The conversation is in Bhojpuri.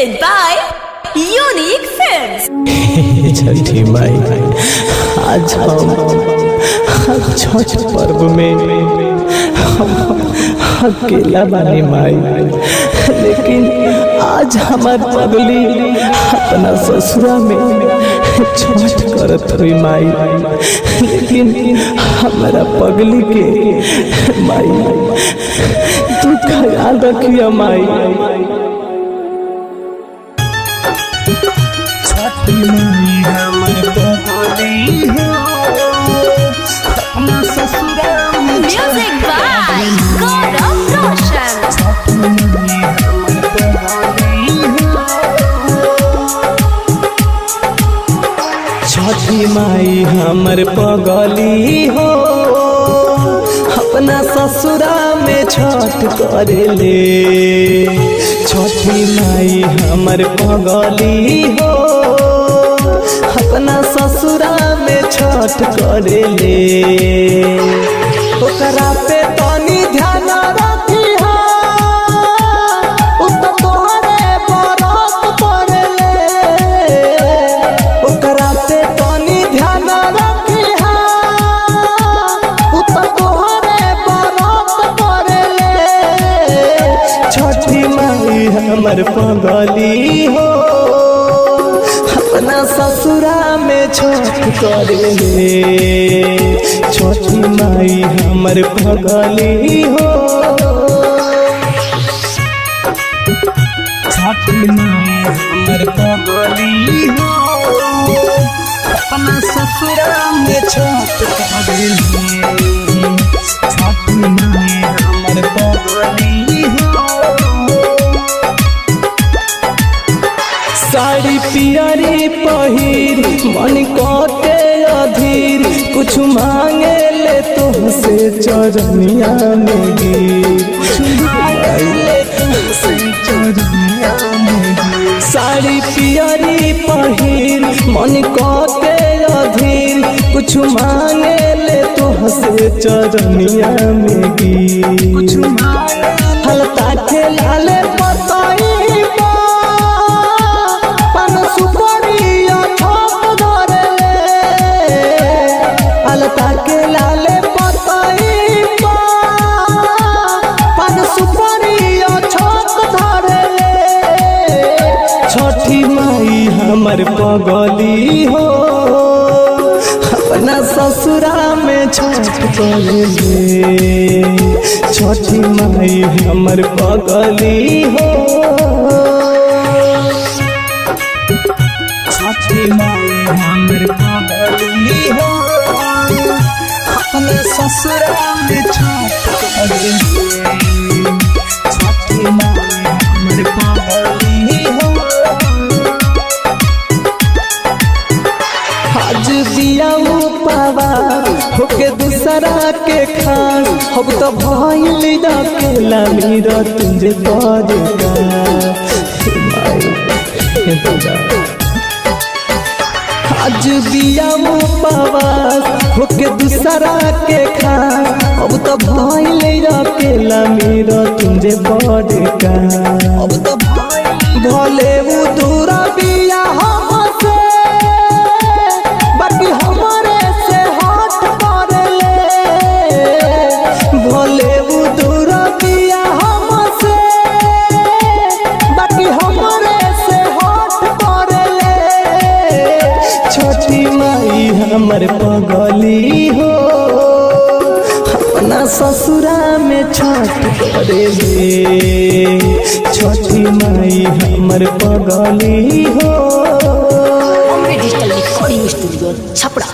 presented by Unique Films। छठी माई, आज हम छठ पर्व में हम अकेला बानी माई, लेकिन आज हमार पगली अपना ससुरा में छठ करत हुई माई, लेकिन हमारा पगली के माई तू ख्याल रखिया माई। Music by Gaurav Roshan। छठी माई हमर पगली हो, अपना ससुरा में छठ करेले। छठी माई हमर पगली हो, अपना ससुरा में छठ करेले। ओकरा पे तनी ध्यान रखिहा, उ तो तोहरे बरत पड़ेले। ओकरा पे तनी ध्यान रखिहा, उ तो तोहरे बरत पड़ेले। छठी माई हमर पगली हो, अपना ससुरा में छठ करेले। छठी माई हमर पगली हो, छठी माई हमर पगली हो, अपना ससुरा में छठ करेले। छठी माई हमर पगली हो, साड़ी पियरी पहिर मन कटे अधीर, कुछ मांगे ले तुमसे चरनिया में गिर। साड़ी पियरी पहिर मन कटे अधीर, कुछ मांगे ले तुमसे चरनिया में गिर। हलता के लाले पताई के लाले पताई पान सुपारी छत धरेले। छठी माई हमर पगली हो, अपना ससुरा में छठ करेले। छठी माई हमर पगली हो, छठी माई हमर पगली हो, अपने ससुरा में छठ करेले। छठी माई हमर पगली हो, आज दिया पावा होके दूसरा के खान, अब तो भइल अकेला मेरा तुझे पड़ेगा। आज दिया पावास होके दूसरा के खान, अब तो भइल अकेला मेरा तुझे पड़ेगा। अब तो भले वो दूरा बिया हमसे, बाकी हमारे से हट पड़ेले। भले वो दूरा बिया हमसे, बाकी हमारे से हट पड़ेले। छठी माई हमर पगली हो, अपना ससुरा में छठ करेले। छठी माई हमर पगली हो। Digital recording studio Chhapra.